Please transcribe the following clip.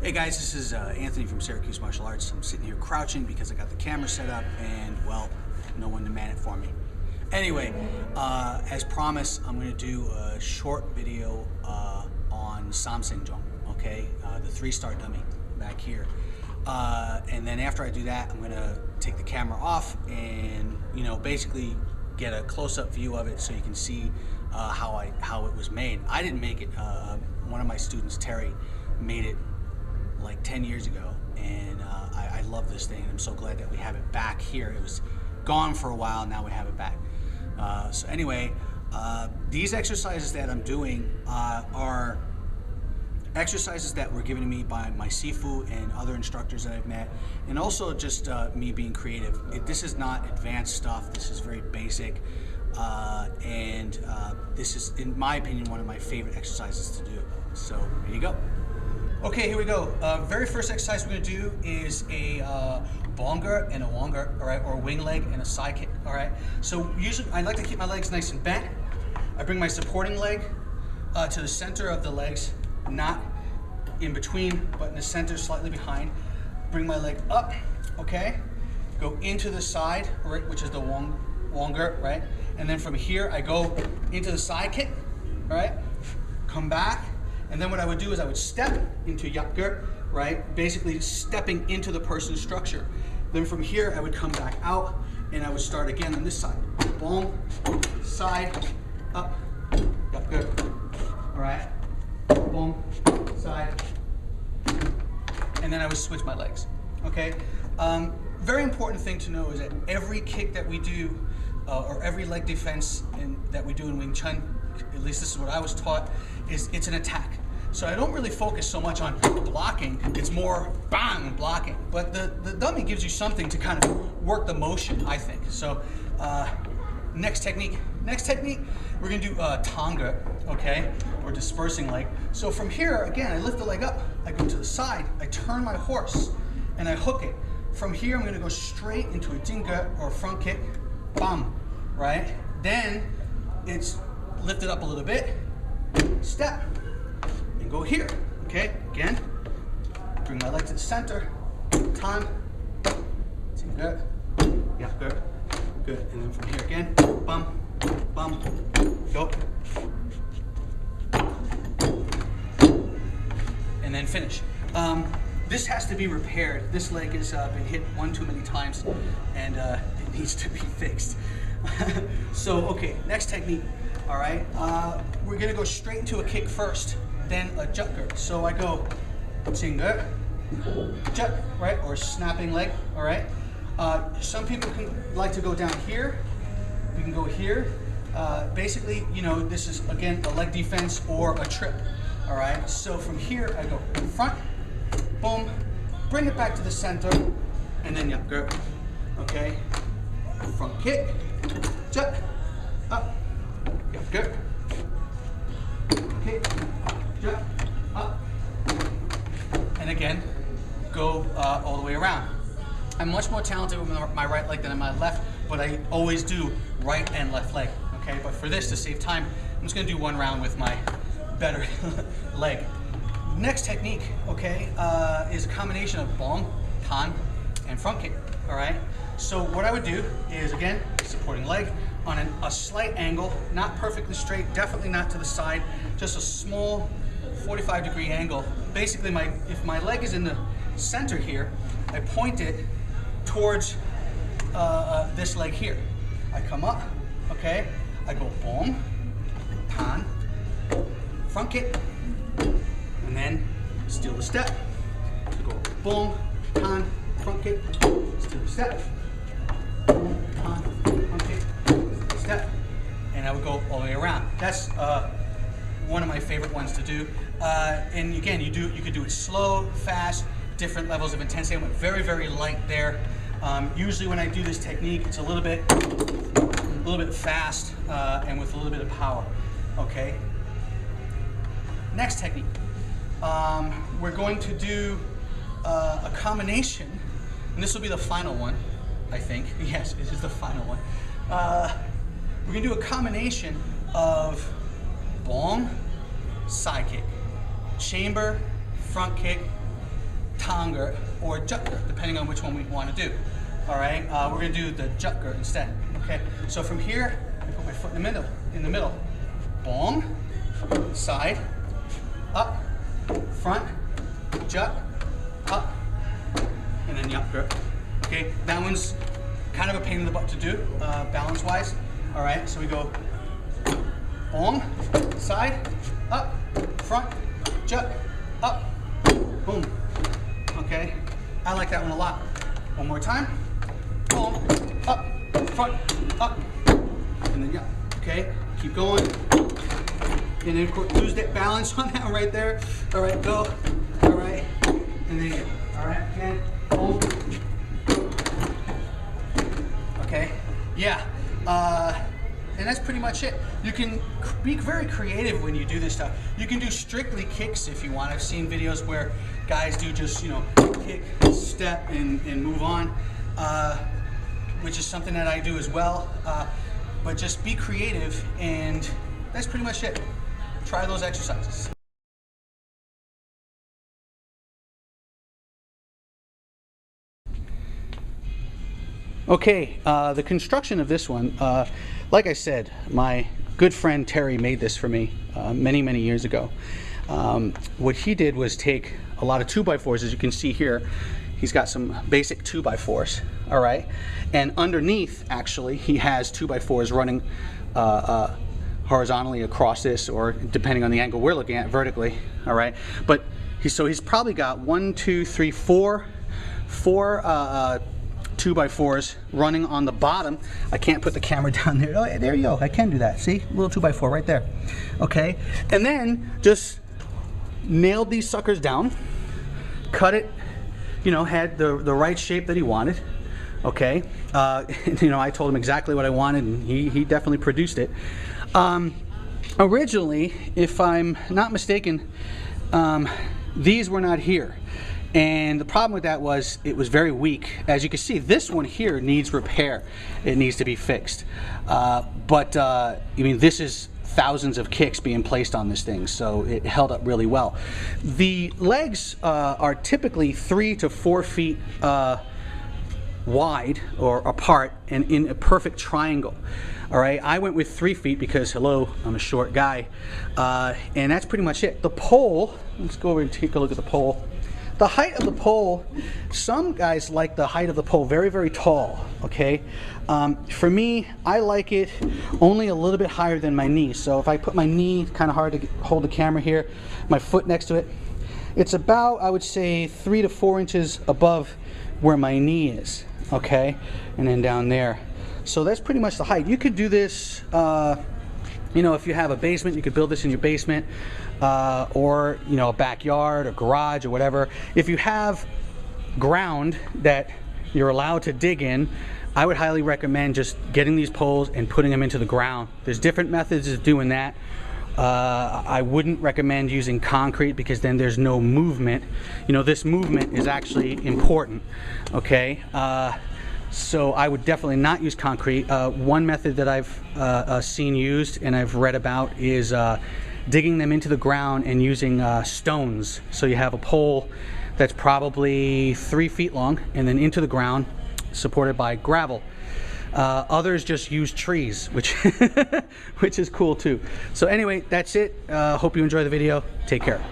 Hey guys, this is Anthony from Syracuse Martial Arts. I'm sitting here crouching because I got the camera set up and, well, no one to man it for me. Anyway, as promised, I'm going to do a short video on Saam Jong, okay? The 3-star dummy back here. And then after I do that, I'm going to take the camera off and, basically get a close-up view of it so you can see how it was made. I didn't make it. One of my students, Terry, made it like 10 years ago, and I love this thing, and I'm so glad that we have it back here. It was gone for a while, now we have it back. So anyway, these exercises that I'm doing are exercises that were given to me by my Sifu and other instructors that I've met, and also just me being creative. This is not advanced stuff, this is very basic, and this is, in my opinion, one of my favorite exercises to do. So here you go. Okay, here we go. Very first exercise we're going to do is a bonga and a wonga, all right, or a wing leg and a side kick, all right? So usually I like to keep my legs nice and bent. I bring my supporting leg to the center of the legs, not in between, but in the center, slightly behind. Bring my leg up, okay? Go into the side, right, which is the wonga, right? And then from here, I go into the side kick, all right? Come back. And then what I would do is I would step into yapger, right? Basically stepping into the person's structure. Then from here, I would come back out and I would start again on this side. Boom, side, up, yapger, all right? Boom, side. And then I would switch my legs, okay? Very important thing to know is that every kick that we do, or every leg defense that we do in Wing Chun, at least this is what I was taught, it's an attack. So I don't really focus so much on blocking, it's more bang, blocking. But the dummy gives you something to kind of work the motion, I think. So next technique, we're gonna do tonga, okay? Or dispersing leg. So from here, again, I lift the leg up, I go to the side, I turn my horse, and I hook it. From here, I'm gonna go straight into a jinga or front kick, bam, right? Then it's lifted up a little bit, step, and go here, okay? Again, bring my leg to the center, tan, good, yeah, good, good. And then from here again, bum, bum, go. And then finish. This has to be repaired. This leg has been hit one too many times, and it needs to be fixed. So, okay, next technique. All right, we're gonna go straight into a kick first, then a jutger. So I go jinga, jut, right, or snapping leg, all right? Some people can like to go down here. We can go here. Basically, this is, again, a leg defense or a trip, all right? So from here, I go front, boom, bring it back to the center, and then jutger, okay? Front kick, jut, up, good. Okay, jump, up. And again, go all the way around. I'm much more talented with my right leg than my left, but I always do right and left leg, okay? But for this, to save time, I'm just gonna do one round with my better leg. Next technique, okay, is a combination of bong, tan, and front kick, all right? So what I would do is, again, supporting leg, on a slight angle, not perfectly straight, definitely not to the side, just a small 45-degree angle. Basically, if my leg is in the center here, I point it towards this leg here. I come up, okay, I go boom, tan, front kick, and then steal the step. I go boom, tan, front kick, steal the step, boom, tan, front kick, step, and I would go all the way around. That's one of my favorite ones to do. And again, you could do it slow, fast, different levels of intensity. I went very, very light there. Usually when I do this technique, it's a little bit fast and with a little bit of power. Okay. Next technique, we're going to do a combination, and this will be the final one, I think. Yes, this is the final one. We're gonna do a combination of bong, side kick, chamber, front kick, tanger, or jutger, depending on which one we want to do. All right, we're gonna do the jutger instead. Okay, so from here, I put my foot in the middle. Boom, side, up, front, jut, up, and then jutger. Okay, that one's kind of a pain in the butt to do, balance-wise. All right, so we go boom, side, up, front, jut, up, boom. Okay, I like that one a lot. One more time. Boom, up, front, up, and then yeah. Okay, keep going. And then lose that balance on that one right there. All right, go. All right, and then all right, again. Boom. Okay, yeah. And that's pretty much it. You can be very creative when you do this stuff. You can do strictly kicks if you want. I've seen videos where guys do just, you know, kick, step, and move on, which is something that I do as well. But just be creative, and that's pretty much it. Try those exercises. Okay, the construction of this one, like I said, my good friend Terry made this for me many, many years ago. What he did was take a lot of 2x4s, as you can see here. He's got some basic 2x4s, all right? And underneath, actually, he has 2x4s running horizontally across this, or depending on the angle we're looking at, vertically, all right? But he's probably got 4 2x4s running on the bottom. I can't put the camera down there. Oh, there you go. I can do that. See? A little 2x4 right there. Okay? And then just nailed these suckers down, cut it, you know, had the right shape that he wanted. Okay? You know, I told him exactly what I wanted, and he definitely produced it. Originally, if I'm not mistaken, these were not here. And the problem with that was it was very weak. As you can see, this one here needs repair. It needs to be fixed. I mean, this is thousands of kicks being placed on this thing, so it held up really well. The legs are typically 3 to 4 feet wide or apart and in a perfect triangle. All right, I went with 3 feet because, hello, I'm a short guy. And that's pretty much it. The pole, let's go over and take a look at the pole. The height of the pole, some guys like the height of the pole very, very tall, okay? For me, I like it only a little bit higher than my knee. So if I put my knee, kind of hard to hold the camera here, my foot next to it, it's about, I would say, 3 to 4 inches above where my knee is, okay? And then down there. So that's pretty much the height. You could do this, you know, if you have a basement, you could build this in your basement, or, you know, a backyard or garage or whatever. If you have ground that you're allowed to dig in, I would highly recommend just getting these poles and putting them into the ground. There's different methods of doing that. I wouldn't recommend using concrete because then there's no movement. You know, this movement is actually important, okay? So I would definitely not use concrete. One method that I've seen used and I've read about is digging them into the ground and using stones. So you have a pole that's probably 3 feet long and then into the ground, supported by gravel. Others just use trees, which which is cool too. So anyway, that's it. Hope you enjoy the video. Take care.